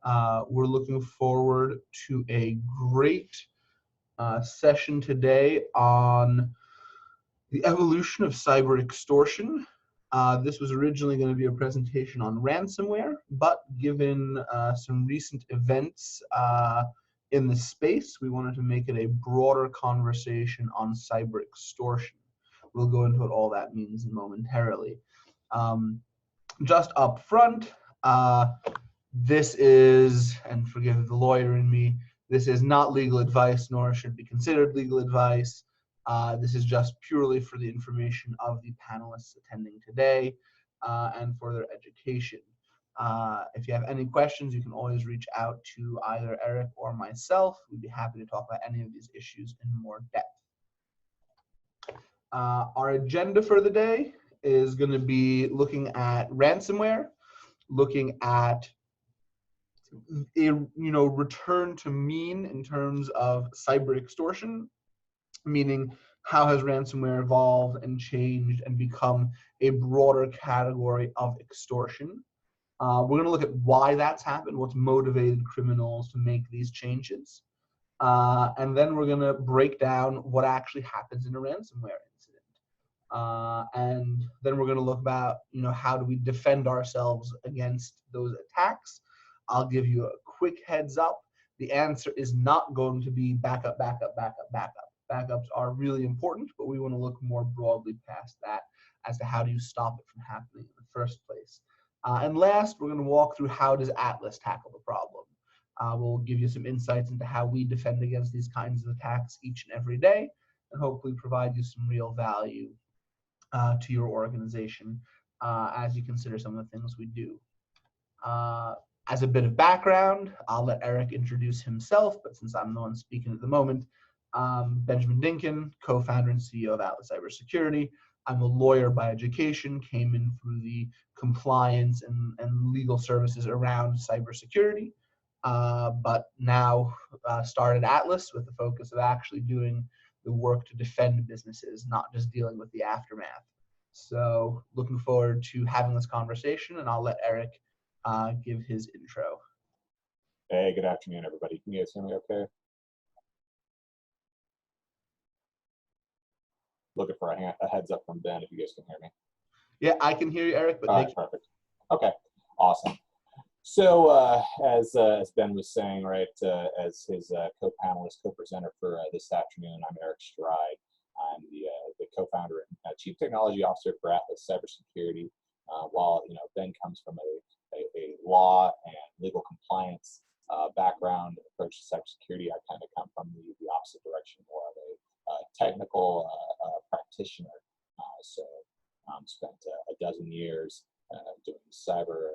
We're looking forward to a great session today on the evolution of cyber extortion. This was originally going to be a presentation on ransomware, but given some recent events in the space, we wanted to make it a broader conversation on cyber extortion. We'll go into what all that means momentarily. Just up front, this is, and forgive the lawyer in me, this is not legal advice, nor should be considered legal advice. This is just purely for the information of the panelists attending today and for their education. If you have any questions, you can always reach out to either Eric or myself. We'd be happy to talk about any of these issues in more depth. Our agenda for the day is going to be looking at ransomware, looking at a return to mean in terms of cyber extortion, meaning how has ransomware evolved and changed and become a broader category of extortion. We're going to look at why that's happened, what's motivated criminals to make these changes, and then we're going to break down what actually happens in a ransomware incident. And then we're going to look about, how do we defend ourselves against those attacks. I'll give you a quick heads up. The answer is not going to be backup, backup, backup, backup. Backups are really important, but we want to look more broadly past that as to how do you stop it from happening in the first place. And last, we're going to walk through how does Atlas tackle the problem. We'll give you some insights into how we defend against these kinds of attacks each and every day, and hopefully provide you some real value to your organization as you consider some of the things we do. As a bit of background, I'll let Eric introduce himself, but since I'm the one speaking at the moment, Benjamin Dinkin, co-founder and CEO of Atlas Cybersecurity. I'm a lawyer by education, came in through the compliance and legal services around cybersecurity, but now started Atlas with the focus of actually doing the work to defend businesses, not just dealing with the aftermath. So looking forward to having this conversation, and I'll let Eric give his intro. Hey, good afternoon, everybody. Can you guys hear me okay? Looking for a heads up from Ben if you guys can hear me. Yeah, I can hear you, Eric. But that's perfect. Okay, awesome. So as Ben was saying, right, as his co-panelist, co-presenter for this afternoon, I'm Eric Stride. I'm the co-founder and chief technology officer for Atlas Cybersecurity. While Ben comes from a law and legal compliance background approach to cybersecurity, I kind of come from the opposite direction, more of a technical practitioner. So spent a dozen years doing cyber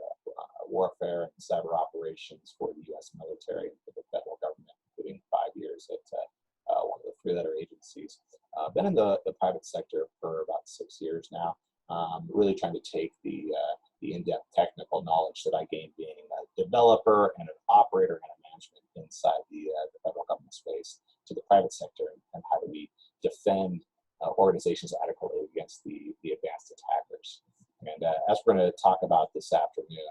warfare and cyber operations for the U.S. military and for the federal government, including 5 years at one of the three-letter agencies. Been in the private sector for about 6 years now, really trying to take the in-depth technical knowledge that I gained being a developer and an operator and a management inside the federal government space to the private sector, and how do we defend organizations adequately against the advanced attackers. And as we're going to talk about this afternoon,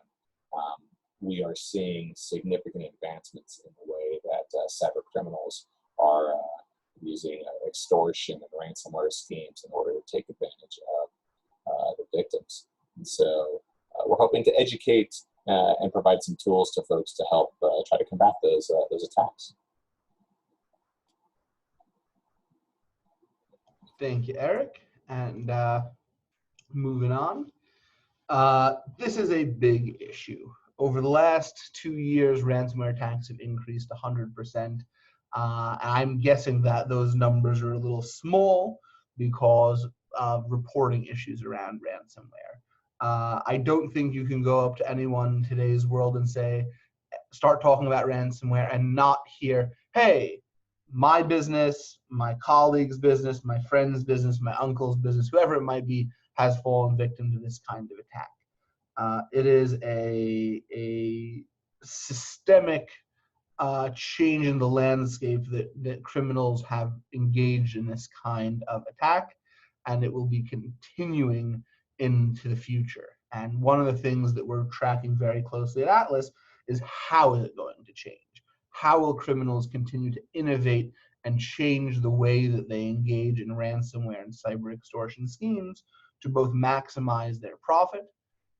we are seeing significant advancements in the way that cyber criminals are using extortion and ransomware schemes in order to take advantage of the victims. And so we're hoping to educate and provide some tools to folks to help try to combat those attacks. Thank you, Eric. And moving on, this is a big issue. Over the last 2 years, ransomware attacks have increased 100%. I'm guessing that those numbers are a little small because of reporting issues around ransomware. I don't think you can go up to anyone in today's world and start talking about ransomware and not hear, hey, my business, my colleague's business, my friend's business, my uncle's business, whoever it might be, has fallen victim to this kind of attack. It is a systemic change in the landscape that criminals have engaged in this kind of attack, and it will be continuing into the future. And one of the things that we're tracking very closely at Atlas is how is it going to change? How will criminals continue to innovate and change the way that they engage in ransomware and cyber extortion schemes to both maximize their profit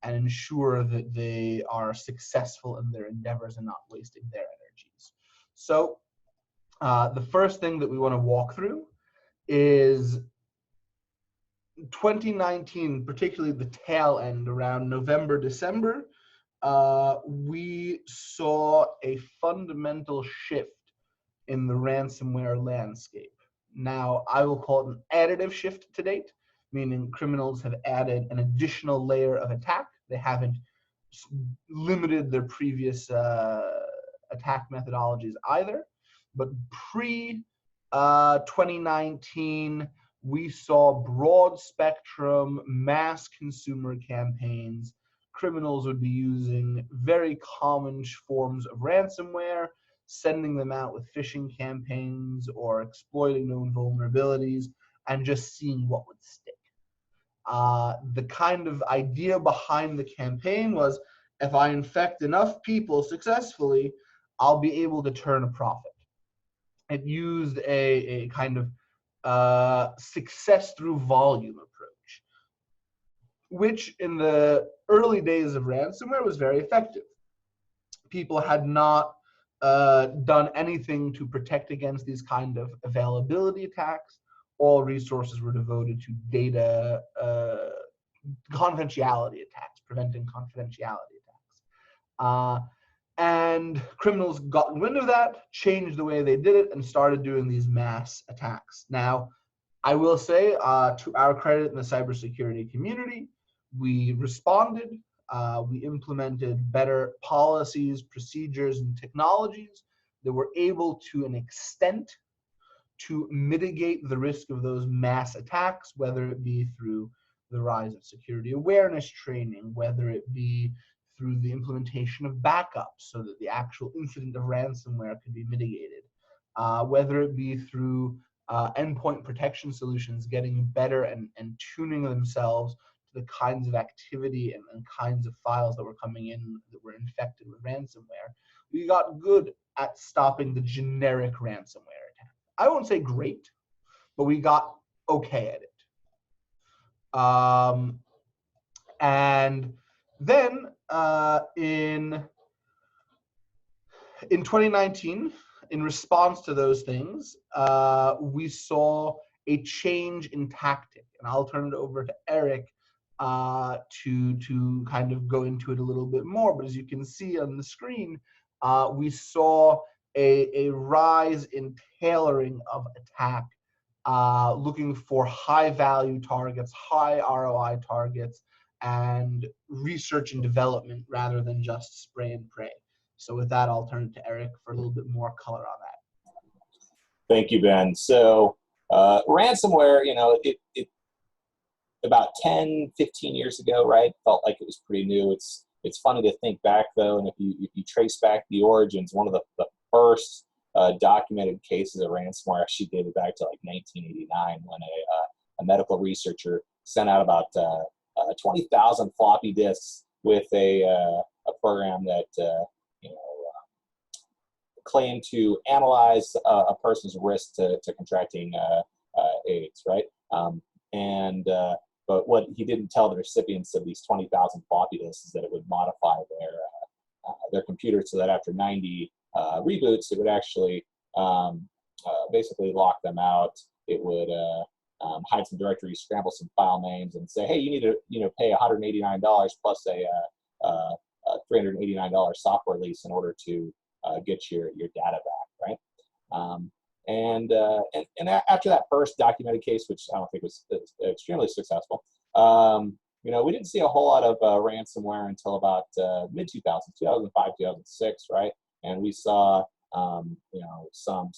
and ensure that they are successful in their endeavors and not wasting their energies? So the first thing that we want to walk through is 2019, particularly the tail end around November, December, we saw a fundamental shift in the ransomware landscape. Now, I will call it an additive shift to date, meaning criminals have added an additional layer of attack. They haven't limited their previous attack methodologies either. But pre 2019, we saw broad spectrum mass consumer campaigns. Criminals would be using very common forms of ransomware, sending them out with phishing campaigns or exploiting known vulnerabilities and just seeing what would stick. The kind of idea behind the campaign was, if I infect enough people successfully, I'll be able to turn a profit. It used a kind of success through volume approach, which in the early days of ransomware was very effective. People had not done anything to protect against these kind of availability attacks. All resources were devoted to data confidentiality attacks, preventing confidentiality attacks. And criminals got wind of that, changed the way they did it, and started doing these mass attacks. Now, I will say, to our credit in the cybersecurity community, we responded. We implemented better policies, procedures, and technologies that were able to an extent to mitigate the risk of those mass attacks, whether it be through the rise of security awareness training, whether it be through the implementation of backups so that the actual incident of ransomware could be mitigated, whether it be through endpoint protection solutions getting better and tuning themselves to the kinds of activity and kinds of files that were coming in that were infected with ransomware. We got good at stopping the generic ransomware attack. I won't say great, but we got okay at it. And then in 2019, in response to those things, we saw a change in tactic. And I'll turn it over to Eric to kind of go into it a little bit more. But as you can see on the screen, we saw a rise in tailoring of attack, looking for high value targets, high ROI targets, and research and development rather than just spray and pray. So with that, I'll turn it to Eric for a little bit more color on that. Thank you, Ben. So ransomware, it about 10, 15 years ago, right, felt like it was pretty new. It's funny to think back, though, and if you trace back the origins, one of the first documented cases of ransomware actually dated back to like 1989 when a medical researcher sent out about 20,000 floppy disks with a program that claimed to analyze a person's risk to contracting AIDS, right? But what he didn't tell the recipients of these 20,000 floppy disks is that it would modify their computer so that after 90 reboots, it would actually basically lock them out. It would hide some directories, scramble some file names, and say, hey, you need to pay $189 plus a $389 software lease in order to get your data back, right? And after that first documented case, which I don't think was extremely successful, we didn't see a whole lot of ransomware until about mid-2000s, 2005, 2006, right? And we saw some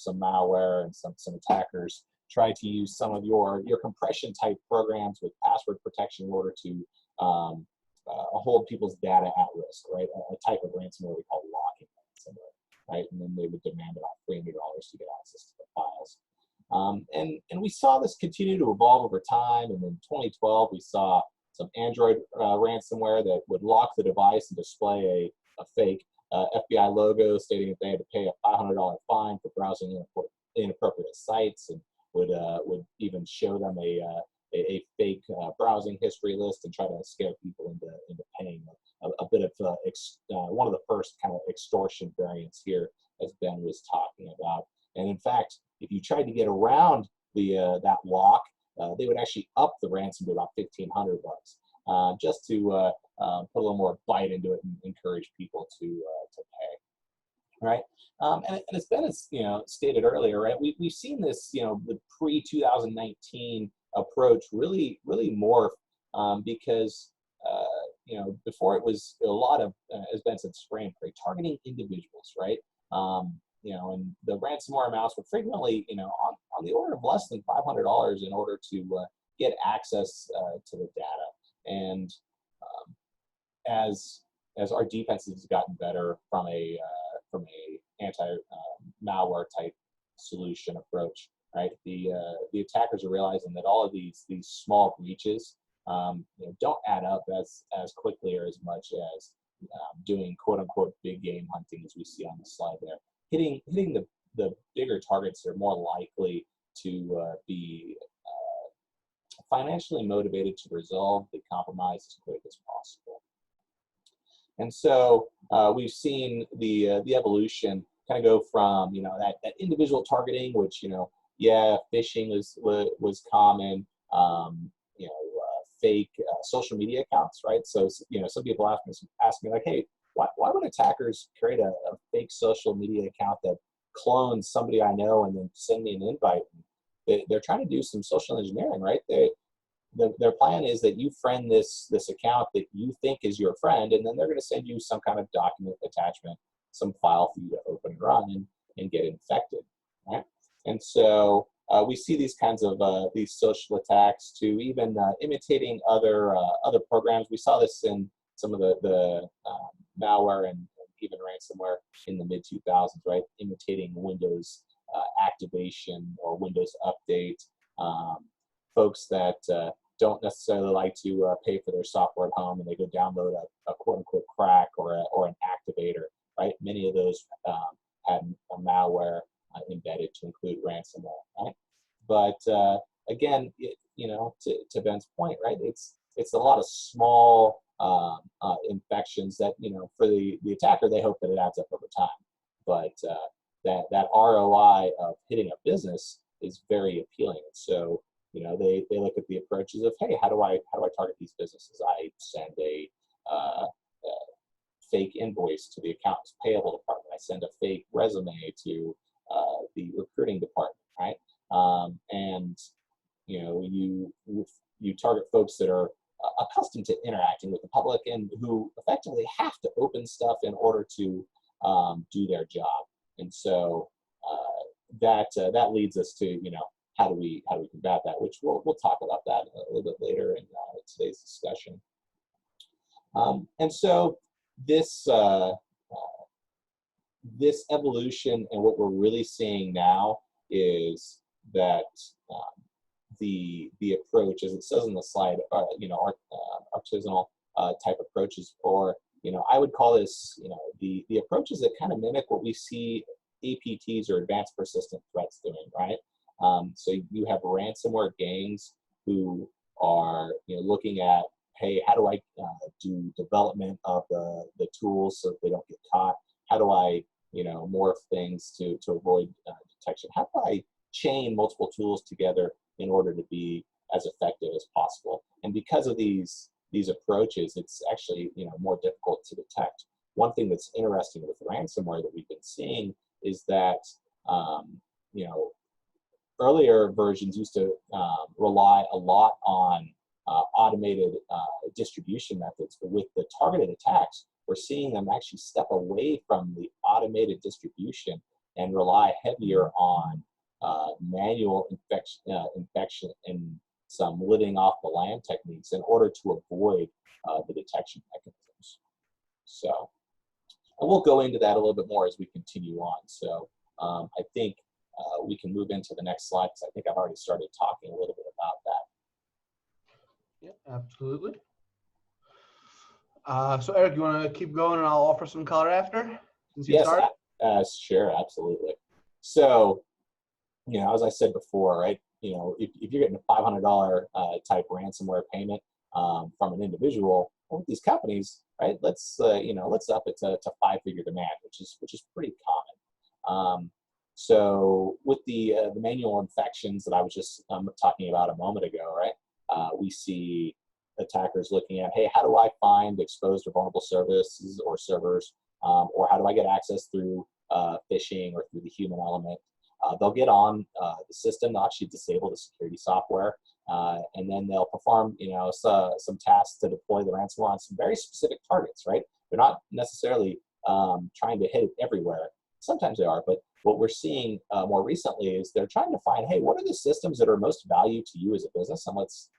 malware and some attackers try to use some of your compression type programs with password protection in order to hold people's data at risk, right? A type of ransomware we call locking ransomware, right? And then they would demand about $300 to get access to the files. And we saw this continue to evolve over time. And in 2012, we saw some Android ransomware that would lock the device and display a fake FBI logo stating that they had to pay a $500 fine for browsing inappropriate sites, and would even show them a fake browsing history list and try to scare people into paying a bit of one of the first kind of extortion variants here, as Ben was talking about. And in fact, if you tried to get around that lock, they would actually up the ransom to about $1,500, just to put a little more bite into it and encourage people to pay. Right, and as Ben has stated earlier, right, we've seen this the pre-2019 approach really morph, because before it was a lot of, as Ben said, spray and pray, targeting individuals, right? And the ransomware amounts were frequently on the order of less than $500 in order to get access to the data. And as our defenses has gotten better from a anti-malware type solution approach, right? The attackers are realizing that all of these small breaches don't add up as quickly or as much as doing quote unquote big game hunting, as we see on the slide there. Hitting the bigger targets are more likely to be financially motivated to resolve the compromise as quick as possible. And so we've seen the evolution kind of go from that individual targeting, which phishing was common, fake social media accounts, right? So some people ask me like, hey, why would attackers create a fake social media account that clones somebody I know and then send me an invite? They're trying to do some social engineering, right? Their plan is that you friend this account that you think is your friend, and then they're going to send you some kind of document attachment, some file for you to open and run and get infected, right? And so we see these kinds of these social attacks to even imitating other programs. We saw this in some of the malware and even ransomware in the mid-2000s, right? Imitating Windows activation or Windows update. Folks that don't necessarily like to pay for their software at home, and they go download a quote-unquote crack or an activator, right? Many of those had a malware embedded to include ransomware, right? But again, to Ben's point, right? It's a lot of small infections that for the attacker, they hope that it adds up over time. But that ROI of hitting a business is very appealing. And so they look at the approaches of, hey, how do I target these businesses? I send a fake invoice to the accounts payable department. I send a fake resume to the recruiting department, right? And you target folks that are accustomed to interacting with the public and who effectively have to open stuff in order to do their job. And so that leads us to how do we combat that, which we'll talk about that a little bit later in today's discussion. And so this evolution, and what we're really seeing now is that the approach, as it says in the slide, artisanal type approaches, or I would call this the approaches that kind of mimic what we see APTs or advanced persistent threats doing, right? So you have ransomware gangs who are looking at, hey, how do I do development of the tools so that they don't get caught? How do I morph things to avoid detection? How do I chain multiple tools together in order to be as effective as possible? And because of these approaches, it's actually more difficult to detect. One thing that's interesting with ransomware that we've been seeing is that earlier versions used to rely a lot on automated distribution methods, but with the targeted attacks, we're seeing them actually step away from the automated distribution and rely heavier on manual infection and some living off the land techniques in order to avoid the detection mechanisms. So, and we'll go into that a little bit more as we continue on. So I think we can move into the next slide, because I think I've already started talking a little bit about that. Yeah, absolutely. So Eric, you want to keep going, and I'll offer some color after, since you Yes, started. sure, absolutely. So, as I said before, right, if you're getting a $500 type ransomware payment from an individual, well, with these companies, right, let's up it to five-figure demand, which is pretty common. So with the manual infections that I was just talking about a moment ago, right, we see attackers looking at, hey, how do I find exposed or vulnerable services or servers, or how do I get access through phishing or through the human element? They'll get on the system, they'll actually disable the security software, and then they'll perform, some tasks to deploy the ransomware on some very specific targets, right? They're not necessarily trying to hit it everywhere. Sometimes they are, but what we're seeing more recently is they're trying to find, hey, what are the systems that are most value to you as a business, and let's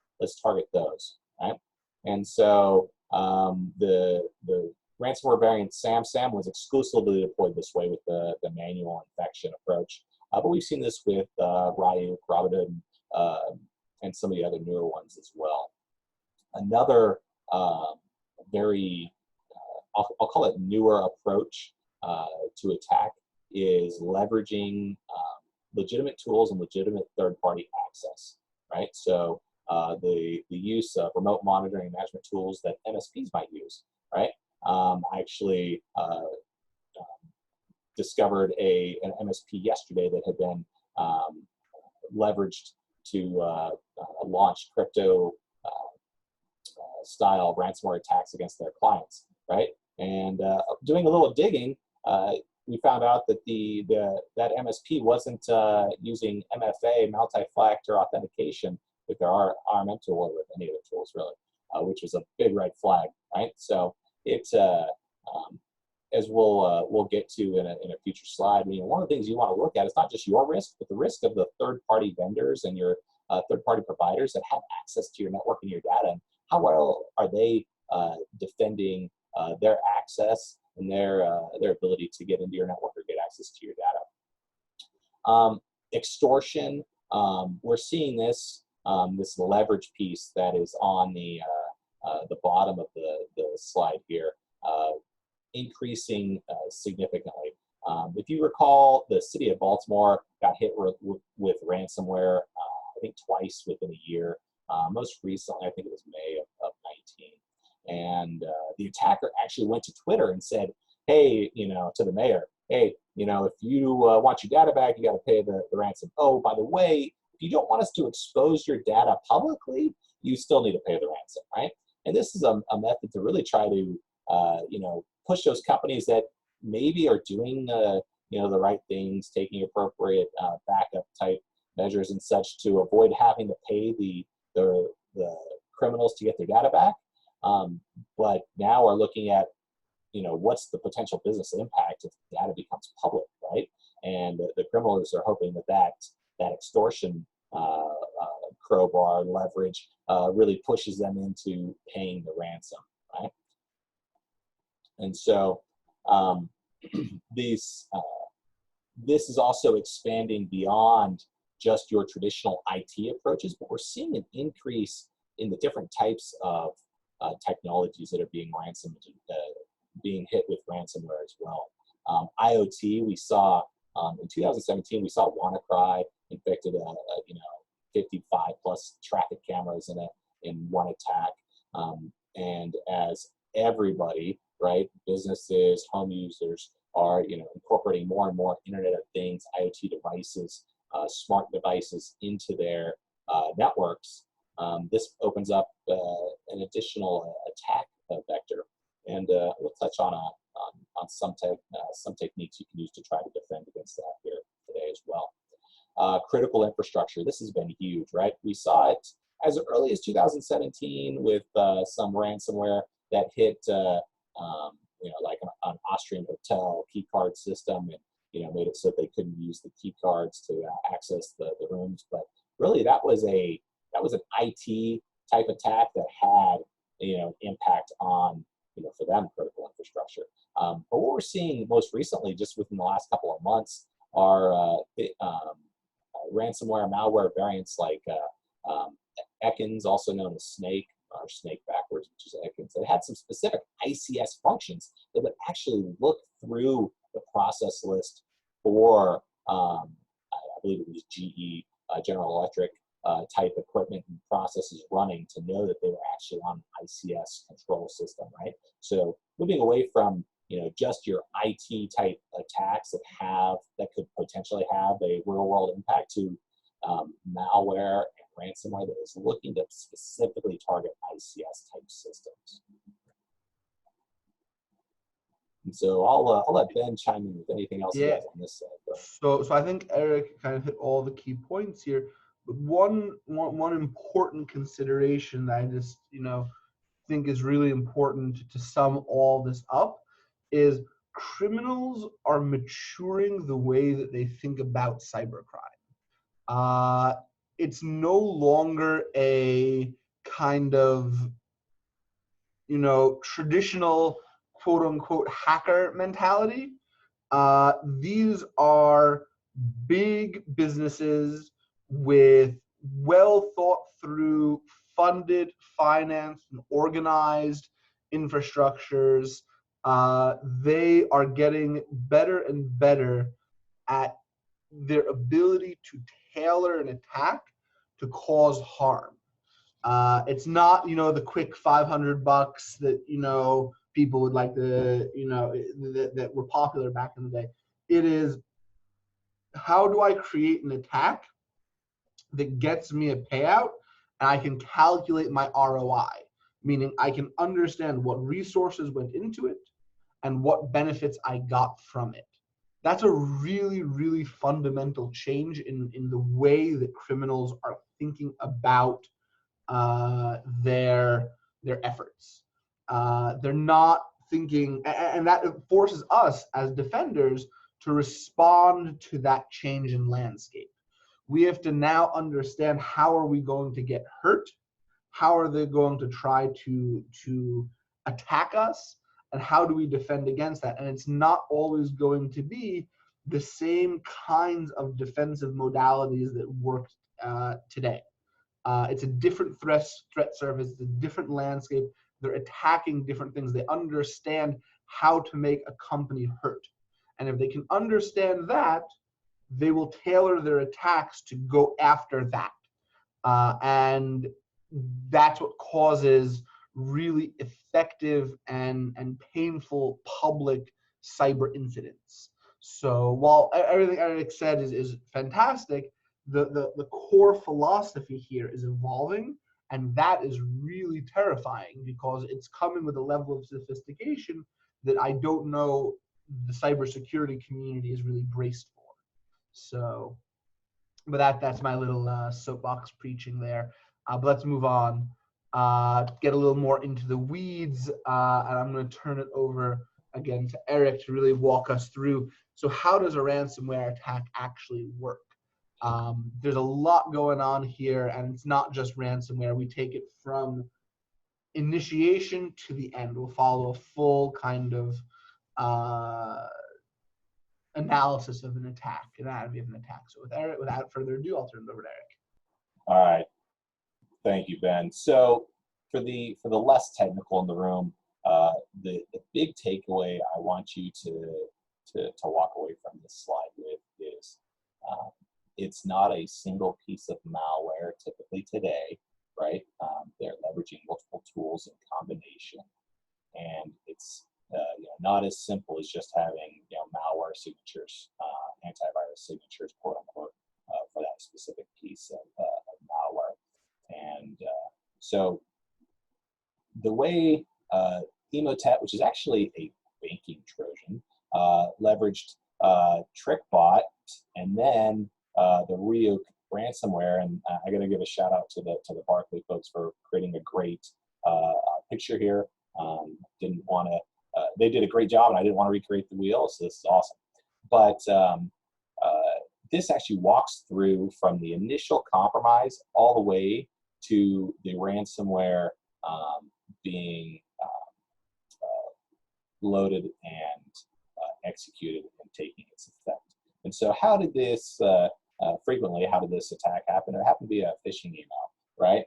target those, right? And so the ransomware variant SAM was exclusively deployed this way with the manual infection approach. But we've seen this with Ryuk, Robinhood, and some of the other newer ones as well. Another very, I'll call it newer approach to attack is leveraging legitimate tools and legitimate third-party access, right? So the use of remote monitoring and management tools that MSPs might use, right? I actually discovered an MSP yesterday that had been leveraged to launch crypto style ransomware attacks against their clients, right? And doing a little digging, we found out that that MSP wasn't using MFA, multi-factor authentication, with their RMM tool or with any of the tools really, which was a big red flag, right? So it's as we'll get to in a future slide, one of the things you want to look at is not just your risk, but the risk of the third-party vendors and your third-party providers that have access to your network and your data, and how well are they defending their access and their ability to get into your network or get access to your data. Extortion, we're seeing this leverage piece that is on the bottom of the slide here, increasing significantly. If you recall, the city of Baltimore got hit with ransomware, I think twice within a year. Most recently, I think it was May of 19. And the attacker actually went to Twitter and said, hey, to the mayor, hey, if you want your data back, you got to pay the ransom. Oh, by the way, if you don't want us to expose your data publicly, you still need to pay the ransom, right? And this is a method to really try to, push those companies that maybe are doing the right things, taking appropriate backup type measures and such to avoid having to pay the criminals to get their data back. But now are looking at, what's the potential business impact if the data becomes public, right? And the criminals are hoping that extortion crowbar leverage really pushes them into paying the ransom, right? And so this is also expanding beyond just your traditional IT approaches, but we're seeing an increase in the different types of technologies that are being being hit with ransomware as well. IoT, we saw in 2017, we saw WannaCry infected 55 plus traffic cameras in one attack. And as everybody, right, businesses, home users are incorporating more and more Internet of Things, IoT devices, smart devices into their networks, this opens up an additional attack vector. And we'll touch on some techniques you can use to try to defend against that here today as well. Critical infrastructure, this has been huge, right? We saw it as early as 2017 with some ransomware that hit, like an Austrian hotel key card system, and made it so they couldn't use the key cards to access the rooms. But really, that was an IT type attack that had impact on for them critical infrastructure. But what we're seeing most recently, just within the last couple of months, are ransomware malware variants like Ekans, also known as Snake, or snake backwards, which is it had some specific ICS functions that would actually look through the process list for, I believe it was GE, General Electric type equipment and processes running to know that they were actually on an ICS control system, right? So moving away from just your IT type attacks that could potentially have a real world impact to malware and ransomware that is looking to specifically target ICS type systems. And so I'll let Ben chime in with anything else he has on this side. So I think Eric kind of hit all the key points here. But one important consideration that I just think is really important to sum all this up is criminals are maturing the way that they think about cybercrime. It's no longer a kind of traditional quote unquote hacker mentality. These are big businesses with well thought through, funded, financed, and organized infrastructures. They are getting better and better at their ability to tailor an attack to cause harm. It's not, the quick $500 that, people would like to, that were popular back in the day. It is, how do I create an attack that gets me a payout and I can calculate my ROI, meaning I can understand what resources went into it and what benefits I got from it. That's a really, really fundamental change in the way that criminals are thinking about their efforts. They're not thinking, and that forces us as defenders to respond to that change in landscape. We have to now understand, how are we going to get hurt? How are they going to try to attack us? And how do we defend against that? And it's not always going to be the same kinds of defensive modalities that work today. It's a different threat surface, it's a different landscape. They're attacking different things. They understand how to make a company hurt. And if they can understand that, they will tailor their attacks to go after that. And that's what causes really effective and painful public cyber incidents. So while everything Eric said is fantastic, the core philosophy here is evolving, and that is really terrifying because it's coming with a level of sophistication that I don't know the cybersecurity community is really braced for. So, but that's my little soapbox preaching there. But let's move on, get a little more into the weeds, and I'm going to turn it over again to Eric to really walk us through. So how does a ransomware attack actually work? There's a lot going on here, and it's not just ransomware. We take it from initiation to the end. We'll follow a full kind of analysis of an attack, anatomy of an attack. So without further ado, I'll turn it over to Eric. All right, thank you, Ben. So for the less technical in the room, the big takeaway I want you to walk away from this slide with is it's not a single piece of malware typically today, right? They're leveraging multiple tools in combination, and it's not as simple as just having malware signatures, antivirus signatures, quote unquote, for that specific piece of malware. And so the way Emotet, which is actually a banking Trojan, leveraged TrickBot and then the Rio ransomware, and I got to give a shout out to the Barclay folks for creating a great picture here. Didn't want to. They did a great job, and I didn't want to recreate the wheel, so this is awesome. But this actually walks through from the initial compromise all the way to the ransomware being loaded and executed and taking its effect. And so how did this, how did this attack happen? It happened via a phishing email, right?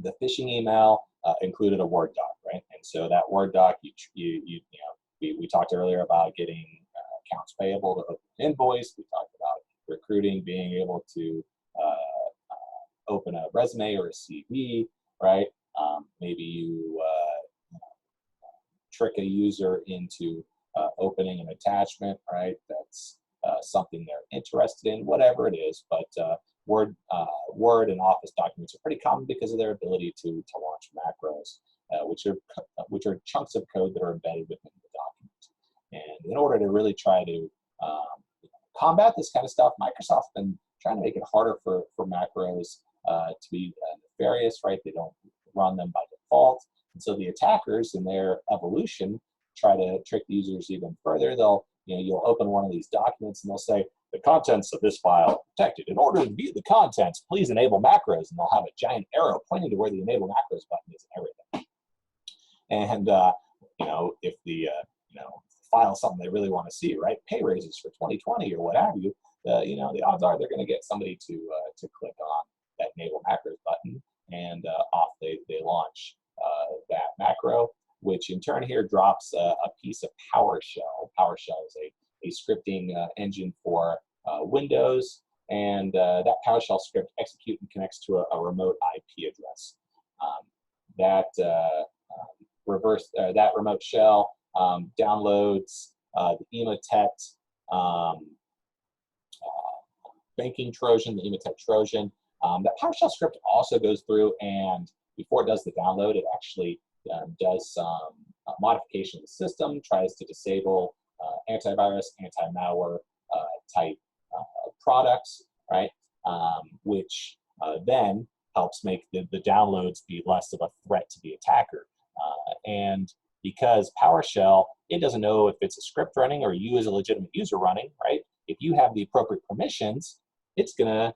The phishing email included a Word doc, right? And so that Word doc, we talked earlier about getting accounts payable to open an invoice. We talked about recruiting being able to open a resume or a CV, right? Maybe you trick a user into opening an attachment, right? That's something they're interested in, whatever it is. But Word and Office documents are pretty common because of their ability to launch macros, which are chunks of code that are embedded within the document. And in order to really try to combat this kind of stuff, Microsoft's been trying to make it harder for macros to be nefarious, right? They don't run them by default. And so the attackers in their evolution try to trick the users even further. You'll open one of these documents and they'll say, the contents of this file are protected. In order to view the contents, please enable macros. And they'll have a giant arrow pointing to where the enable macros button is and everything. And, if the file is something they really want to see, right? Pay raises for 2020 or what have you, the odds are they're going to get somebody to click on that enable macros button, and off they launch that macro, which in turn here drops a piece of PowerShell. PowerShell is a scripting engine for Windows, and that PowerShell script executes and connects to a remote IP address. That remote shell downloads the Emotet banking Trojan, the Emotet Trojan. That PowerShell script also goes through, and before it does the download, it actually does some modification of the system, tries to disable antivirus, anti-malware type products, right? Which then helps make the downloads be less of a threat to the attacker. And because PowerShell, it doesn't know if it's a script running or you as a legitimate user running, right? If you have the appropriate permissions, it's gonna,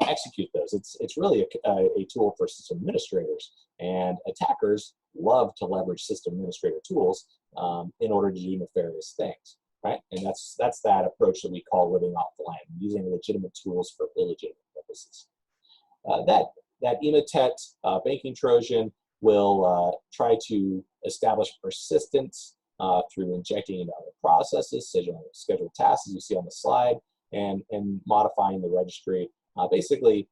execute those. It's really a tool for system administrators, and attackers love to leverage system administrator tools in order to do nefarious things, right? And that's that approach that we call living off the land, using legitimate tools for illegitimate purposes. That Emotet banking Trojan will try to establish persistence through injecting into other processes, scheduled tasks, as you see on the slide, and modifying the registry. Basically,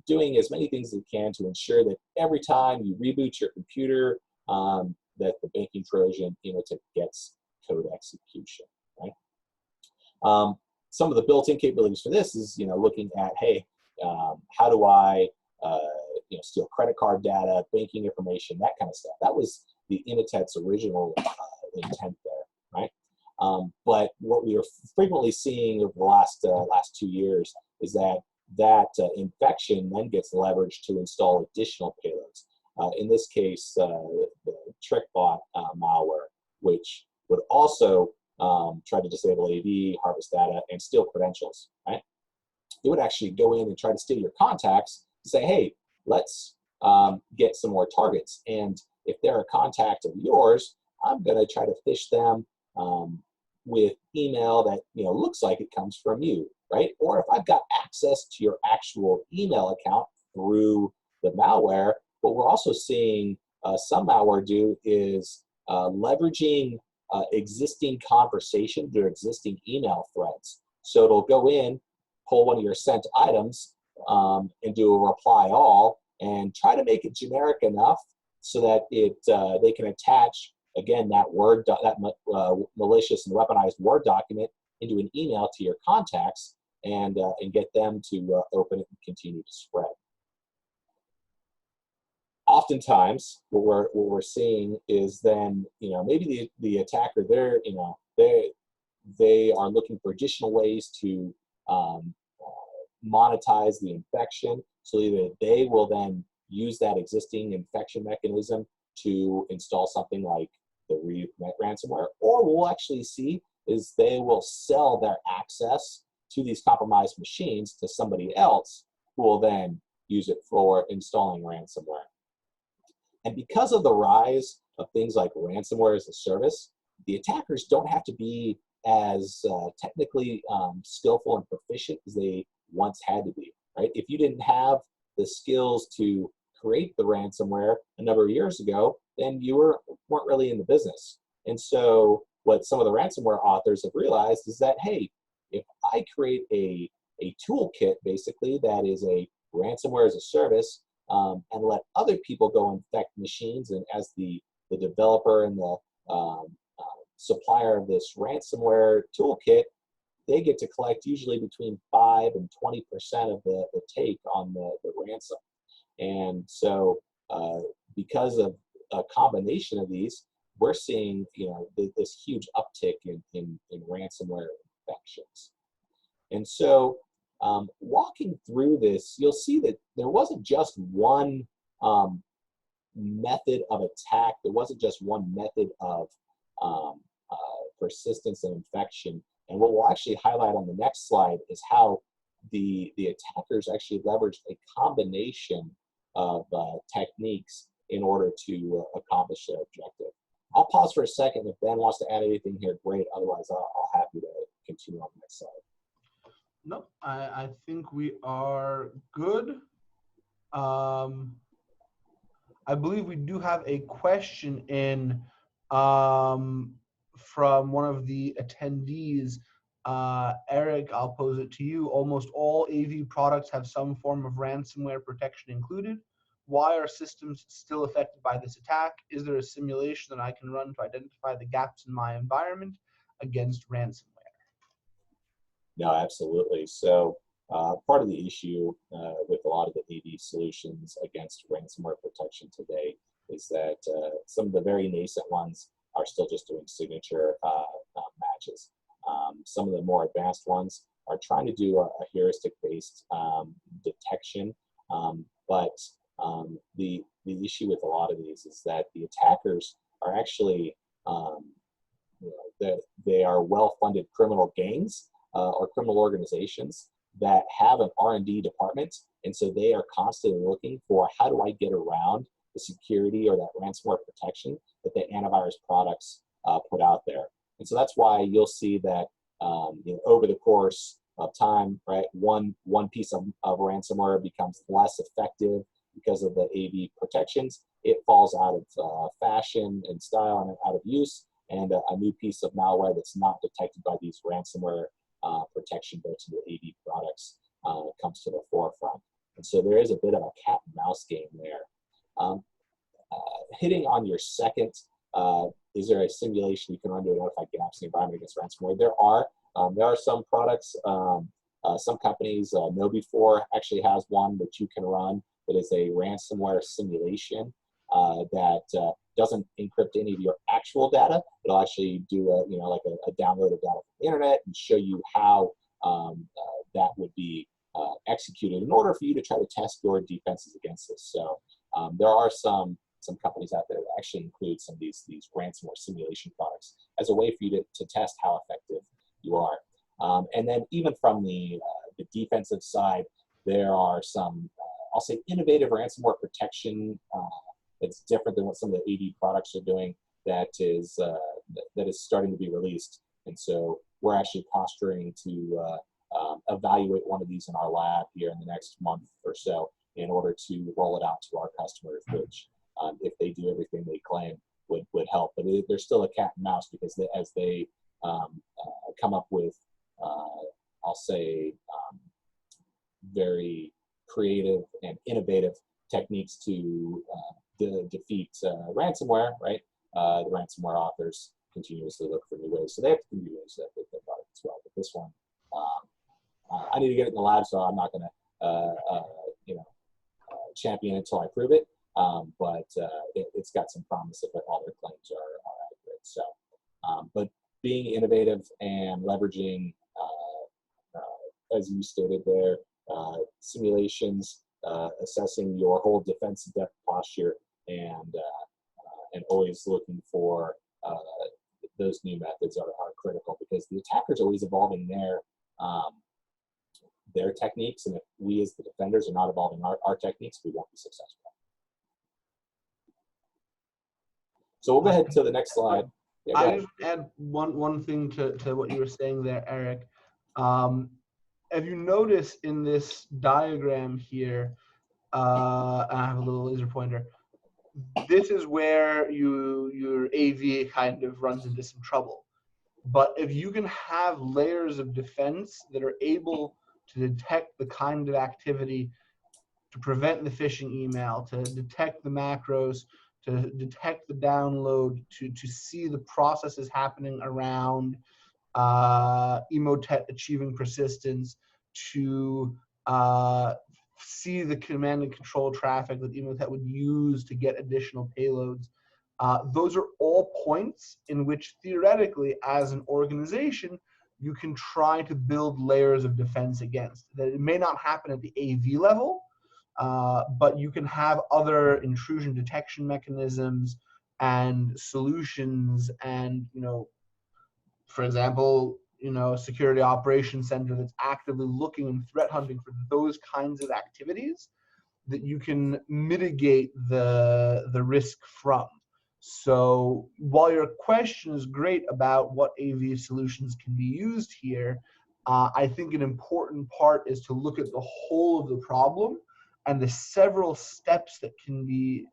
doing as many things as it can to ensure that every time you reboot your computer, that the banking Trojan Emotet gets code execution. Right? Some of the built-in capabilities for this is, looking at, hey, how do I steal credit card data, banking information, that kind of stuff. That was the Emotet's original intent there, right? But what we are frequently seeing over the last 2 years is that infection then gets leveraged to install additional payloads. In this case, the TrickBot malware, which would also try to disable AV, harvest data, and steal credentials, right? It would actually go in and try to steal your contacts and say, hey, let's get some more targets. And if they're a contact of yours, I'm going to try to phish them with email that looks like it comes from you, right? Or if I've got access to your actual email account through the malware, what we're also seeing some malware do is leveraging existing conversations or existing email threads. So it'll go in, pull one of your sent items, and do a reply all, and try to make it generic enough so that they can attach, again, that malicious and weaponized Word document into an email to your contacts, and get them to open it and continue to spread. Oftentimes, what we're seeing is then, maybe the attacker, they are looking for additional ways to monetize the infection, so either they will then use that existing infection mechanism to install something like the ransomware, or we'll actually see is they will sell their access to these compromised machines to somebody else who will then use it for installing ransomware. And because of the rise of things like ransomware as a service, the attackers don't have to be as technically skillful and proficient as they once had to be, right? If you didn't have the skills to create the ransomware a number of years ago, then you weren't really in the business. And so what some of the ransomware authors have realized is that, hey, if I create a toolkit basically that is a ransomware as a service, and let other people go infect machines, and as the developer and the supplier of this ransomware toolkit, they get to collect usually between 5 and 20% of the take on the ransom. And so because of a combination of these, we're seeing this huge uptick in ransomware infections. And so walking through this, you'll see that there wasn't just one method of attack. There wasn't just one method of persistence and infection. And what we'll actually highlight on the next slide is how the attackers actually leveraged a combination of techniques in order to accomplish their objective. I'll pause for a second. If Ben wants to add anything here, great. Otherwise, I'll have you to continue on the next slide. No, I think we are good. I believe we do have a question in from one of the attendees. Eric, I'll pose it to you. Almost all AV products have some form of ransomware protection included. Why are systems still affected by this attack? Is there a simulation that I can run to identify the gaps in my environment against ransomware? No, absolutely. So part of the issue with a lot of the AV solutions against ransomware protection today is that some of the very nascent ones are still just doing signature matches. Some of the more advanced ones are trying to do a heuristic-based detection, but the issue with a lot of these is that the attackers are actually they are well-funded criminal gangs or criminal organizations that have an R&D department, and so they are constantly looking for, how do I get around the security or that ransomware protection that the antivirus products put out there. And so that's why you'll see that over the course of time, right, one piece of ransomware becomes less effective because of the AV protections. It falls out of fashion and style and out of use, and a new piece of malware that's not detected by these ransomware protection built into the AV products comes to the forefront. And so there is a bit of a cat and mouse game there. Hitting on your second, is there a simulation you can run to identify gaps in the environment against ransomware? There are some products, some companies, KnowBe4 actually has one that you can run that is a ransomware simulation that doesn't encrypt any of your actual data. It'll actually do a download of data from the internet and show you how that would be executed in order for you to try to test your defenses against this. So there are some companies out there that actually include some of these ransomware simulation products as a way for you to test how effective you are. And then even from the defensive side, there are some, I'll say, innovative ransomware protection that's different than what some of the AV products are doing that is starting to be released. And so we're actually posturing to evaluate one of these in our lab here in the next month or so in order to roll it out to our customers, which if they do everything they claim would help. But there's still a cat and mouse because as they come up with, I'll say, very creative and innovative techniques to defeat ransomware, right? The ransomware authors continuously look for new ways. So they have to continue to update their product as well. But this one, I need to get it in the lab, so I'm not going to, champion it until I prove it. But it's got some promise if all their claims are accurate. So, but being innovative and leveraging, as you stated there, simulations, assessing your whole defense depth posture, and always looking for those new methods are critical, because the attacker's always evolving their techniques, and if we as the defenders are not evolving our techniques, we won't be successful. So we'll go ahead to the next slide. Yeah, I just add one thing to what you were saying there, Eric. If you notice in this diagram here, and I have a little laser pointer. This is where your AV kind of runs into some trouble. But if you can have layers of defense that are able to detect the kind of activity, to prevent the phishing email, to detect the macros, to detect the download, to see the processes happening around Emotet achieving persistence, to see the command and control traffic that Emotet would use to get additional payloads. Those are all points in which theoretically, as an organization, you can try to build layers of defense against. That it may not happen at the AV level, but you can have other intrusion detection mechanisms and solutions, and for example, security operations center that's actively looking and threat hunting for those kinds of activities that you can mitigate the risk from. So while your question is great about what AV solutions can be used here, I think an important part is to look at the whole of the problem and the several steps that can be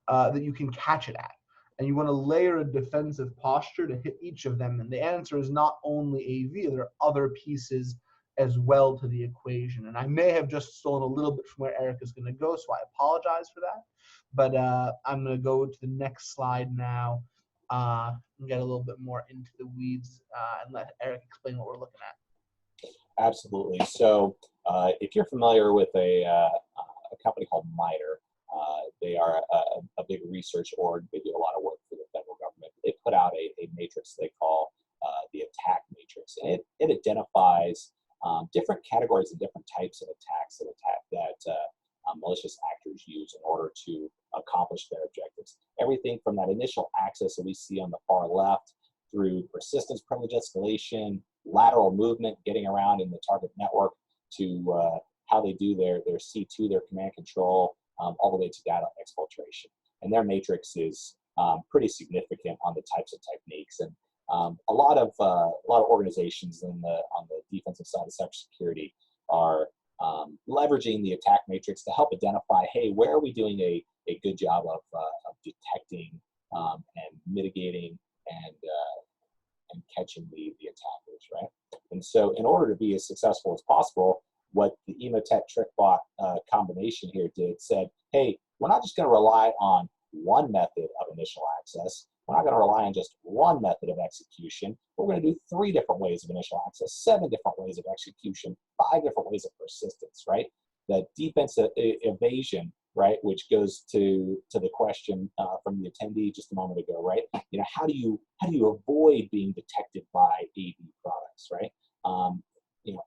that you can catch it at. And you want to layer a defensive posture to hit each of them. And the answer is not only AV, there are other pieces as well to the equation. And I may have just stolen a little bit from where Eric is going to go, so I apologize for that. But I'm going to go to the next slide now and get a little bit more into the weeds and let Eric explain what we're looking at. Absolutely. So if you're familiar with a company called MITRE, they are a big research org. They do a lot of work for the federal government. They put out a matrix they call the attack matrix. And it identifies different categories and different types of attacks that malicious actors use in order to accomplish their objectives. Everything from that initial access that we see on the far left through persistence, privilege escalation, lateral movement, getting around in the target network, to how they do their C2, their command control, all the way to data exfiltration. And their matrix is pretty significant on the types of techniques. And a lot of organizations on the defensive side of cybersecurity are leveraging the attack matrix to help identify, hey, where are we doing a good job of detecting and mitigating and catching the attackers, right? And so in order to be as successful as possible, what the Emotet TrickBot combination here said, hey, we're not just going to rely on one method of initial access. We're not going to rely on just one method of execution. We're going to do 3 different ways of initial access, 7 different ways of execution, 5 different ways of persistence, right? The defensive evasion, right, which goes to the question from the attendee just a moment ago, right? How do you avoid being detected by AV products, right?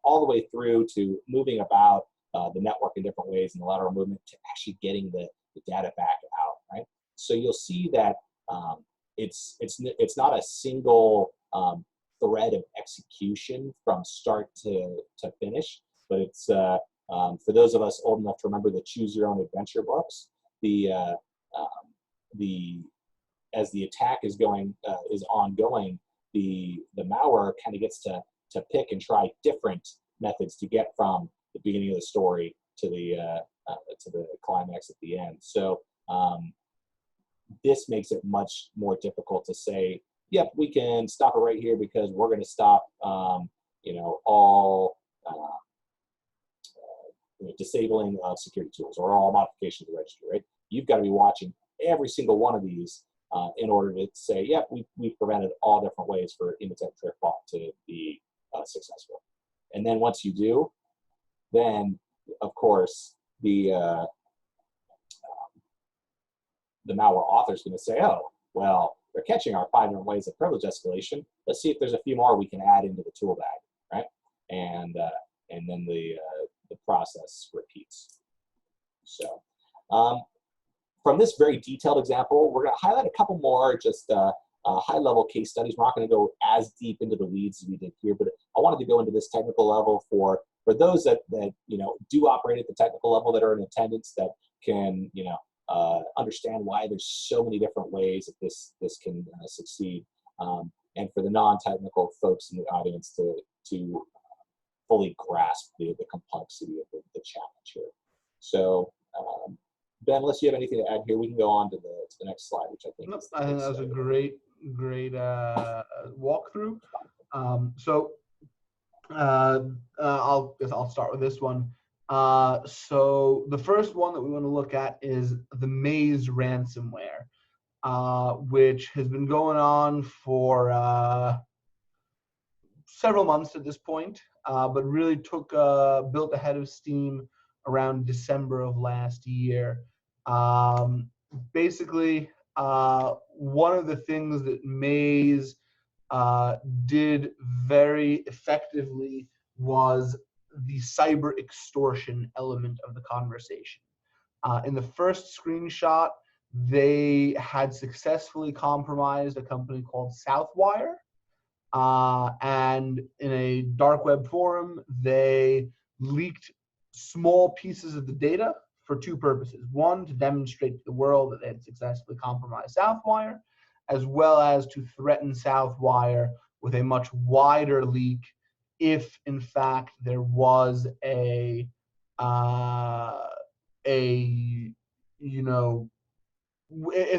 All the way through to moving about the network in different ways and the lateral movement to actually getting the data back out, right? So you'll see that it's not a single thread of execution from start to finish, but it's for those of us old enough to remember the Choose Your Own Adventure books, as the attack is ongoing, the malware kind of gets to pick and try different methods to get from the beginning of the story to the climax at the end. So this makes it much more difficult to say, yep, we can stop it right here because we're going to stop, all disabling of security tools or all modifications of the registry, right? You've got to be watching every single one of these in order to say, yep, we've prevented all different ways for Emotet TrickBot to be successful. And then once you do, then of course the malware author is going to say, oh, well, they're catching our 5 different ways of privilege escalation. Let's see if there's a few more we can add into the tool bag, right? And then the process repeats. So from this very detailed example, we're going to highlight a couple more just high-level case studies. We're not going to go as deep into the weeds as we did here, but I wanted to go into this technical level for those that do operate at the technical level, that are in attendance, that can understand why there's so many different ways that this can succeed, and for the non-technical folks in the audience to fully grasp the complexity of the challenge here. So Ben, unless you have anything to add here, we can go on to the next slide, which I think Nope, is the I think case that was a study. great walkthrough. I'll start with this one. So the first one that we want to look at is the Maze ransomware, which has been going on for several months at this point, but really built ahead of steam around December of last year. Basically, one of the things that Maze did very effectively was the cyber extortion element of the conversation. In the first screenshot, they had successfully compromised a company called Southwire. And in a dark web forum, they leaked small pieces of the data for two purposes. One, to demonstrate to the world that they had successfully compromised Southwire, as well as to threaten Southwire with a much wider leak if, in fact, there was if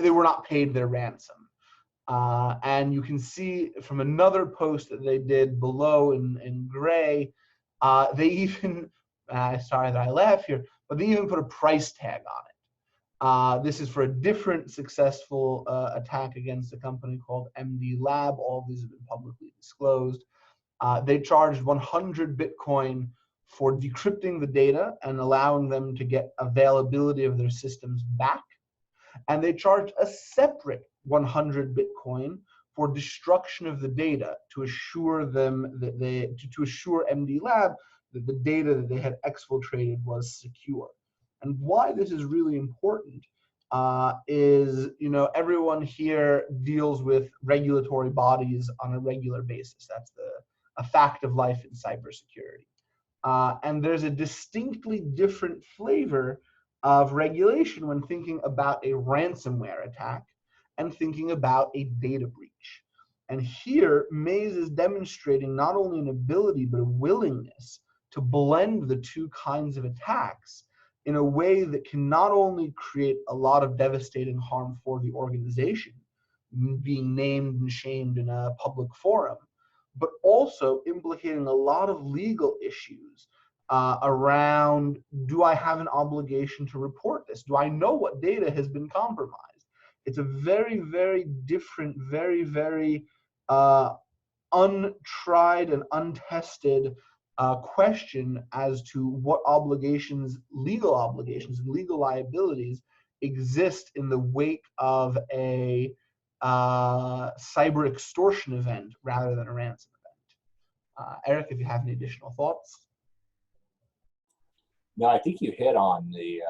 they were not paid their ransom. And you can see from another post that they did below in gray, they even, sorry that I laugh here, but they even put a price tag on it. This is for a different successful attack against a company called MD Lab. All of these have been publicly disclosed. They charged 100 Bitcoin for decrypting the data and allowing them to get availability of their systems back. And they charged a separate 100 Bitcoin for destruction of the data to assure them that to assure MD Lab that the data that they had exfiltrated was secure. And why this is really important is, everyone here deals with regulatory bodies on a regular basis. That's a fact of life in cybersecurity. And there's a distinctly different flavor of regulation when thinking about a ransomware attack and thinking about a data breach. And here, Maze is demonstrating not only an ability, but a willingness to blend the two kinds of attacks in a way that can not only create a lot of devastating harm for the organization, being named and shamed in a public forum, but also implicating a lot of legal issues around, do I have an obligation to report this? Do I know what data has been compromised? It's a very, very different, very, very untried and untested question as to what legal obligations and legal liabilities exist in the wake of a cyber extortion event rather than a ransom event. Eric, if you have any additional thoughts. No, I think you hit on the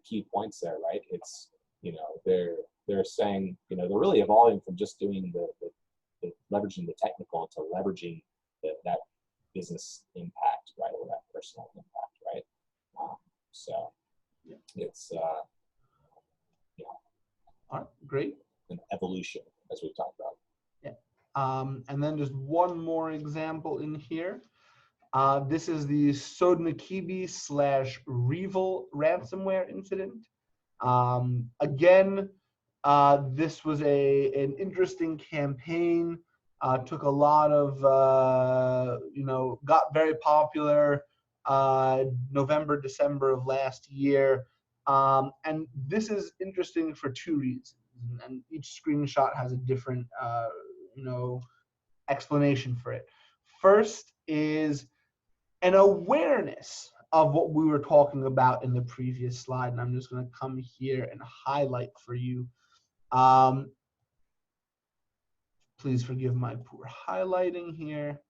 key points there, right? It's, they're saying, they're really evolving from just doing the leveraging the technical to leveraging that business impact, right, or that personal impact, right? So it's All right, great. An evolution, as we've talked about. Yeah. And then just one more example in here. This is the Sodnakibi /Revil ransomware incident. Again, this was an interesting campaign. Took a lot of, got very popular November, December of last year. And this is interesting for two reasons. And each screenshot has a different, explanation for it. First is an awareness of what we were talking about in the previous slide. And I'm just going to come here and highlight for you. Please forgive my poor highlighting here.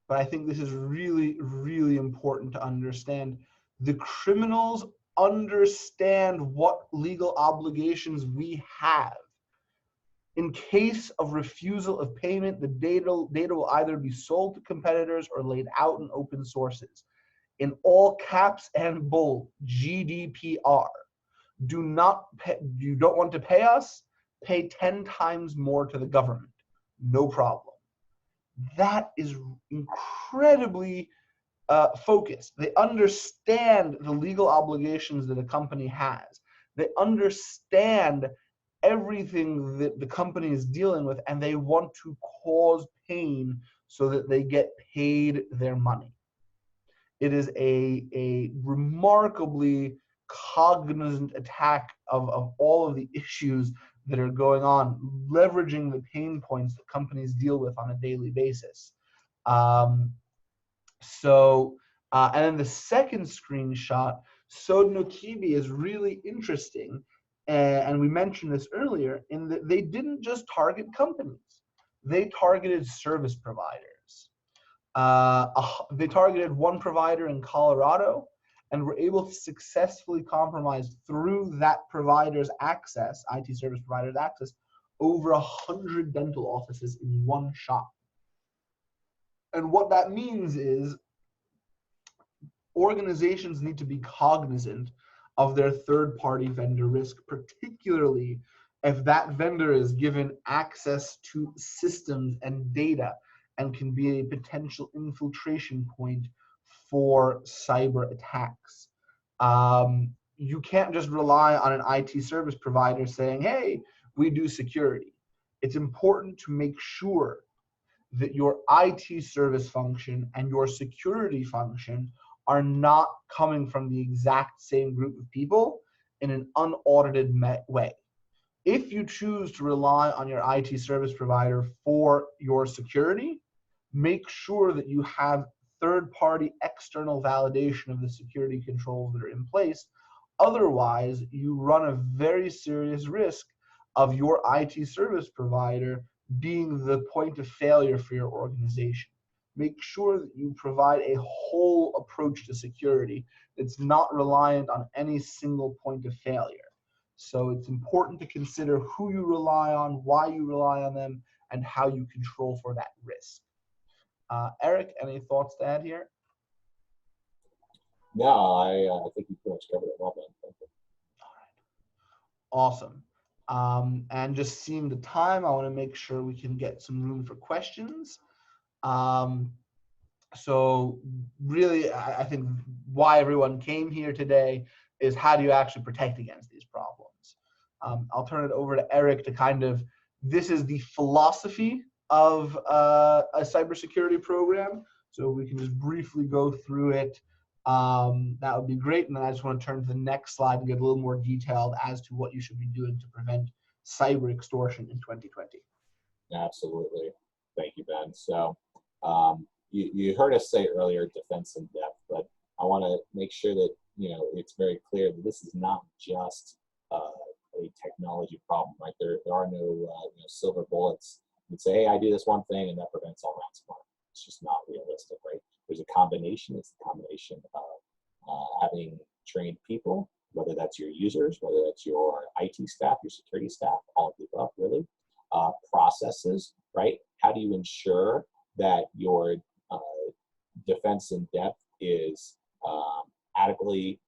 But I think this is really, really important to understand. The criminals understand what legal obligations we have. In case of refusal of payment, the data will either be sold to competitors or laid out in open sources. In all caps and bold, GDPR. You don't want to pay us? Pay 10 times more to the government. No problem. That is incredibly focused. They understand the legal obligations that a company has. They understand everything that the company is dealing with, and they want to cause pain so that they get paid their money. It is a remarkably cognizant attack of all of the issues that are going on, leveraging the pain points that companies deal with on a daily basis. Um, and then the second screenshot, Sodnokibi, is really interesting. And we mentioned this earlier, in that they didn't just target companies, they targeted service providers. They targeted one provider in Colorado and were able to successfully compromise through that provider's access, IT service provider's access, over 100 dental offices in one shot. And what that means is organizations need to be cognizant of their third-party vendor risk, particularly if that vendor is given access to systems and data and can be a potential infiltration point for cyber attacks. You can't just rely on an IT service provider saying, hey, we do security. It's important to make sure that your IT service function and your security function are not coming from the exact same group of people in an unaudited way. If you choose to rely on your IT service provider for your security, make sure that you have third-party external validation of the security controls that are in place. Otherwise, you run a very serious risk of your IT service provider being the point of failure for your organization. Make sure that you provide a whole approach to security that's not reliant on any single point of failure. So it's important to consider who you rely on, why you rely on them, and how you control for that risk. Eric, any thoughts to add here? No, I think you pretty much covered it well, Ben. Thank you. All right. Awesome. And just seeing the time, I want to make sure we can get some room for questions. So really, I think why everyone came here today is how do you actually protect against these problems? I'll turn it over to Eric to kind of, this is the philosophy of a cybersecurity program. So we can just briefly go through it. That would be great. And then I just want to turn to the next slide and get a little more detailed as to what you should be doing to prevent cyber extortion in 2020. Absolutely. Thank you, Ben. So you heard us say earlier defense in depth, but I want to make sure that it's very clear that this is not just a technology problem, right? There are no silver bullets. You say, hey, I do this one thing and that prevents all ransomware. It's just not realistic, right? There's a combination. It's the combination of having trained people, whether that's your users, whether that's your IT staff, your security staff, all of the above, really. Processes, right? How do you ensure that your defense in depth is adequately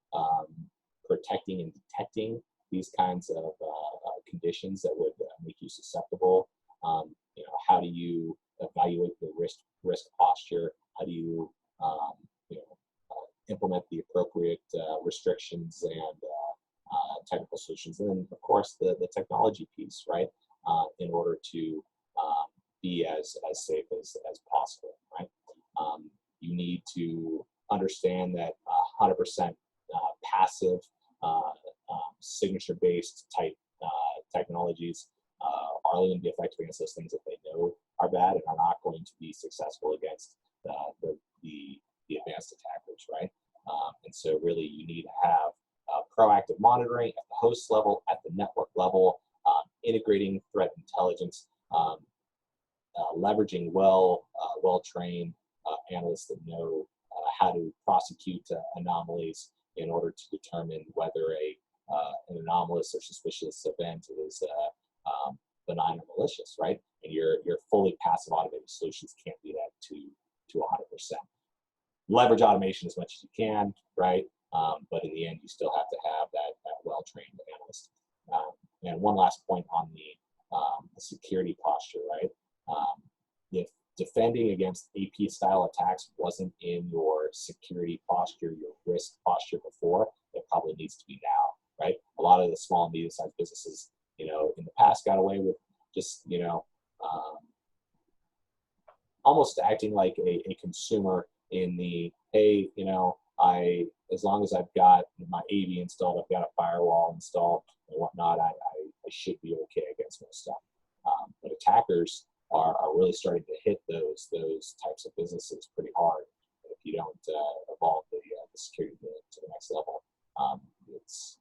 protecting and detecting these kinds of conditions that would make you susceptible? How do you evaluate the risk posture? How do you implement the appropriate restrictions and technical solutions? And then, of course, the technology piece, right? In order to be as safe as possible, right? You need to understand that 100% passive, signature-based type technologies are only going to be effective against those things that they know are bad and are not going to be successful against the advanced attackers, right? And so really you need to have proactive monitoring at the host level, at the network level, integrating threat intelligence, leveraging well-trained analysts that know how to prosecute anomalies in order to determine whether an anomalous or suspicious event is benign or malicious, right? And your fully passive automated solutions can't do that to 100%. Leverage automation as much as you can, right? But in the end, you still have to have that well-trained analyst. And one last point on the security posture, right? If defending against AP style attacks wasn't in your security posture, your risk posture before, it probably needs to be now, right? A lot of the small and medium-sized businesses, you know, in the past got away with just, you know, almost acting like a consumer in the, hey, you know, as long as I've got my AV installed, I've got a firewall installed and whatnot, I should be okay against most stuff. But attackers are really starting to hit those types of businesses pretty hard. And if you don't evolve the security to the next level, it's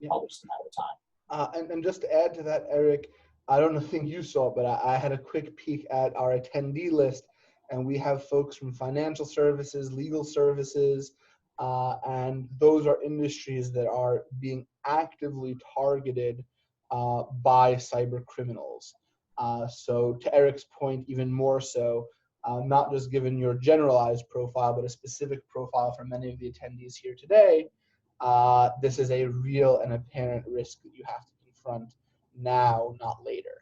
probably just a matter of time. And just to add to that, Eric, I don't think you saw it, but I had a quick peek at our attendee list, and we have folks from financial services, legal services, and those are industries that are being actively targeted by cyber criminals. So to Eric's point, even more so, not just given your generalized profile, but a specific profile for many of the attendees here today, this is a real and apparent risk that you have to confront now, not later.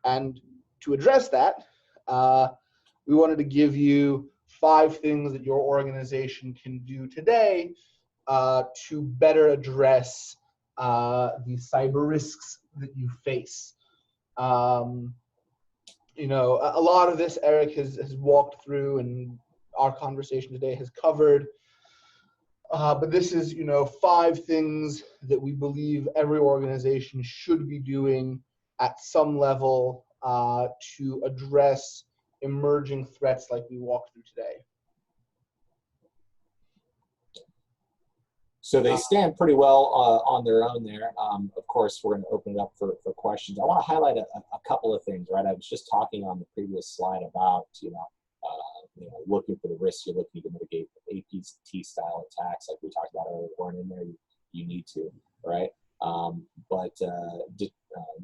And to address that, we wanted to give you 5 things that your organization can do today to better address the cyber risks that you face. You know, a lot of this Eric has walked through, and our conversation today has covered. But this is, you know, 5 things that we believe every organization should be doing at some level to address emerging threats like we walked through today. So they stand pretty well on their own there. Of course, we're going to open it up for questions. I want to highlight a couple of things, right? I was just talking on the previous slide about, you know, looking for the risks you're looking to mitigate. APT style attacks, like we talked about earlier, weren't in there. You need to, right? But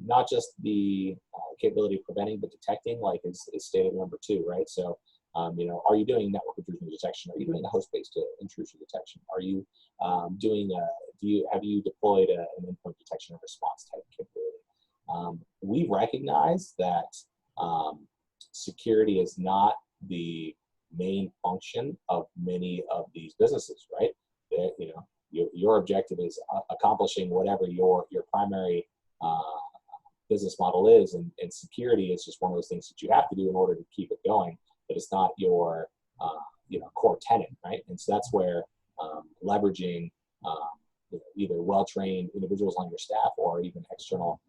not just the capability of preventing, but detecting, like is stated number 2, right? So, you know, are you doing network intrusion detection? Are you doing a host-based intrusion detection? Are you doing have you deployed an endpoint detection and response type capability? We recognize that security is not the main function of many of these businesses, right? You know, your objective is accomplishing whatever your primary business model is, and security is just one of those things that you have to do in order to keep it going, but it's not your you know, core tenet, right? And so that's where leveraging you know, either well-trained individuals on your staff or even external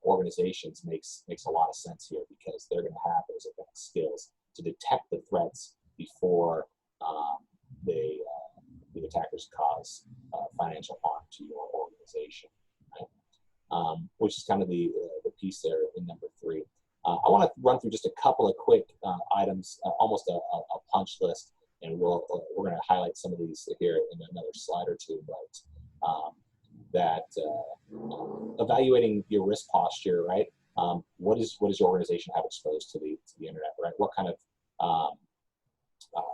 organizations makes a lot of sense here, because they're going to have those advanced skills to detect the threats before the attackers cause financial harm to your organization, right? Which is kind of the piece there in number 3. I want to run through just a couple of quick items, almost a punch list, and we're going to highlight some of these here in another slide or 2. But evaluating your risk posture, right? What does your organization have exposed to the internet, right? What kind of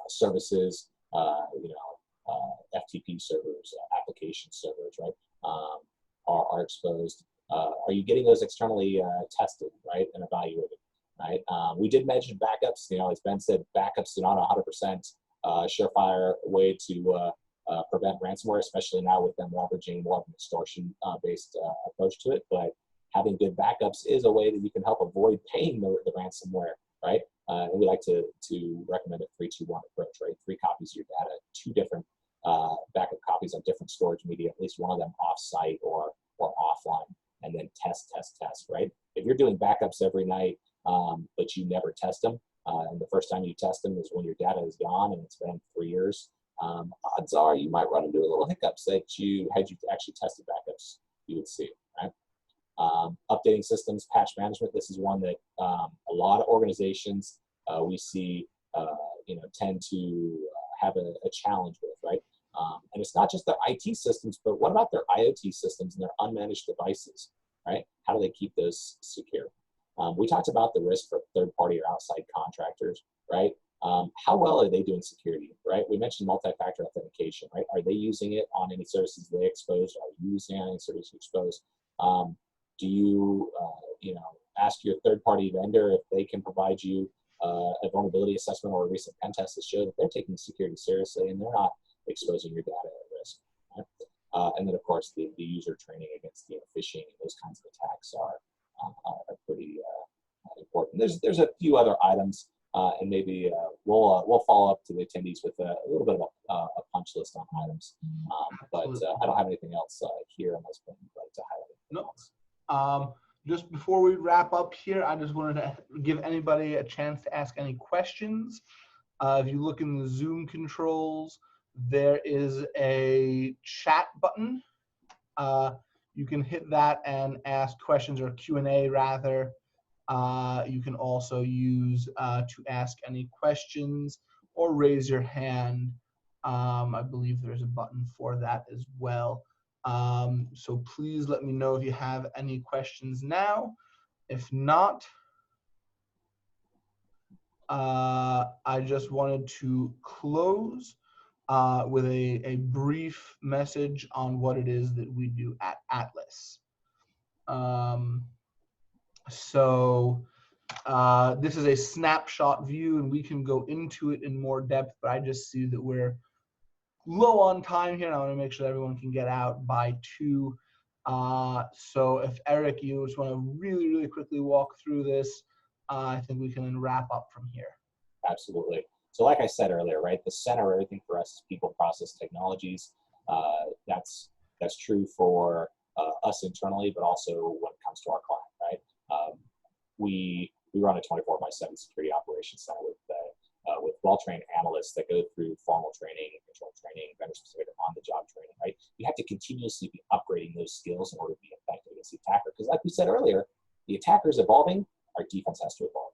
services, you know, FTP servers, application servers, right, are exposed? Are you getting those externally tested, right, and evaluated, right? We did mention backups. You know, as Ben said, backups are not 100% surefire way to prevent ransomware, especially now with them leveraging more of an extortion-based approach to it. But having good backups is a way that you can help avoid paying the ransomware, right? And we like to recommend a 3-2-1 approach, right? 3 copies of your data, 2 different backup copies on different storage media, at least one of them off-site or offline, and then test, right? If you're doing backups every night, but you never test them, and the first time you test them is when your data is gone and it's been 3 years, odds are you might run into a little hiccups that had you actually tested backups, you would see, right? Updating systems, patch management. This is one that a lot of organizations we see, you know, tend to have a challenge with, right? And it's not just their IT systems, but what about their IoT systems and their unmanaged devices, right? How do they keep those secure? We talked about the risk for third-party or outside contractors, right? How well are they doing security, right? We mentioned multi-factor authentication, right? Are they using it on any services they expose? Are you using it on any services you expose? Do you, you know, ask your third-party vendor if they can provide you a vulnerability assessment or a recent pen test to show that they're taking security seriously and they're not exposing your data at risk. Right? And then, of course, the user training against phishing and those kinds of attacks are pretty important. There's a few other items, and maybe we'll follow up to the attendees with a little bit of a punch list on items. But I don't have anything else here unless you'd like to highlight anything else. Just before we wrap up here, I just wanted to give anybody a chance to ask any questions. If you look in the Zoom controls, there is a chat button. You can hit that and ask questions, or Q&A rather. You can also use to ask any questions or raise your hand. I believe there's a button for that as well. So please let me know if you have any questions now. If not, I just wanted to close with a brief message on what it is that we do at Atlas. This is a snapshot view, and we can go into it in more depth, but I just see that we're low on time here, and I want to make sure that everyone can get out by 2. So if Eric, you just want to really, really quickly walk through this, I think we can then wrap up from here. Absolutely. So like I said earlier, right, the center of everything for us is people, process, technologies. That's true for us internally, but also when it comes to our client, right? We run a 24/7 security operations center with well-trained analysts that go through formal training, control training, vendor-specific on-the-job training, right? You have to continuously be upgrading those skills in order to be effective against the attacker. Because like we said earlier, the attacker is evolving, our defense has to evolve.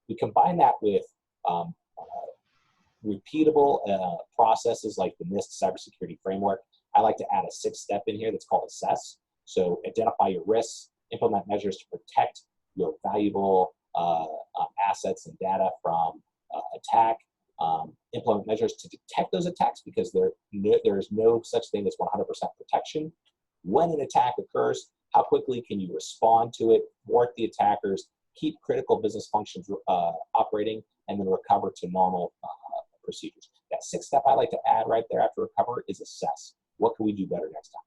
We combine that with repeatable processes like the NIST cybersecurity framework. I like to add a 6th step in here that's called assess. So identify your risks, implement measures to protect your valuable assets and data from attack, implement measures to detect those attacks, because there is no such thing as 100% protection. When an attack occurs, how quickly can you respond to it, thwart the attackers, keep critical business functions operating, and then recover to normal procedures. That 6th step I like to add right there after recover is assess. What can we do better next time?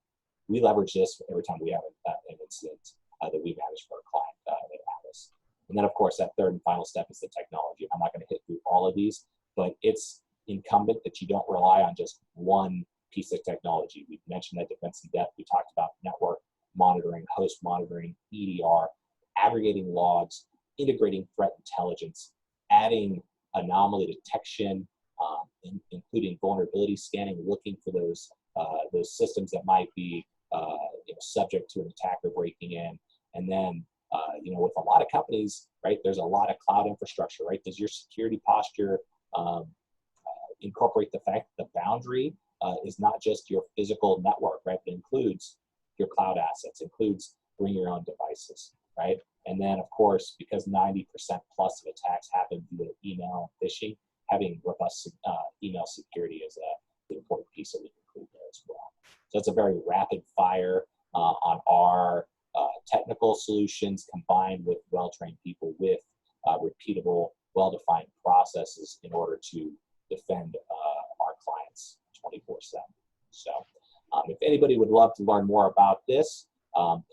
We leverage this every time we have an incident that we manage for a client at Atlas. And then, of course, that 3rd and final step is the technology. I'm not going to hit through all of these, but it's incumbent that you don't rely on just one piece of technology. We've mentioned that defense in depth. We talked about network monitoring, host monitoring, EDR, aggregating logs, integrating threat intelligence, adding anomaly detection, including vulnerability scanning, looking for those systems that might be subject to an attacker breaking in. And then, with a lot of companies, right, there's a lot of cloud infrastructure, right? Does your security posture incorporate the fact that the boundary is not just your physical network, right? It includes your cloud assets, includes bring your own devices, right? And then, of course, because 90% plus of attacks happen via email and phishing, having robust email security is an important piece that we include there as well. So it's a very rapid fire on our technical solutions combined with well-trained people with repeatable, well-defined processes in order to defend our clients 24/7. So if anybody would love to learn more about this,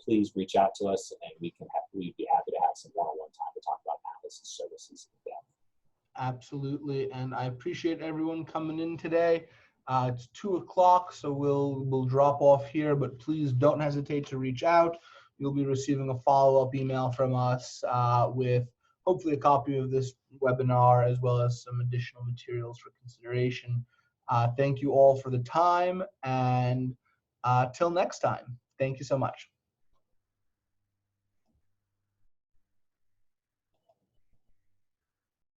please reach out to us, and we'd be happy to have some one-on-one time to talk about Atlas's services in depth. Absolutely, and I appreciate everyone coming in today. It's 2 o'clock, so we'll drop off here, but please don't hesitate to reach out. You'll be receiving a follow-up email from us with hopefully a copy of this webinar, as well as some additional materials for consideration. Thank you all for the time, and till next time. Thank you so much.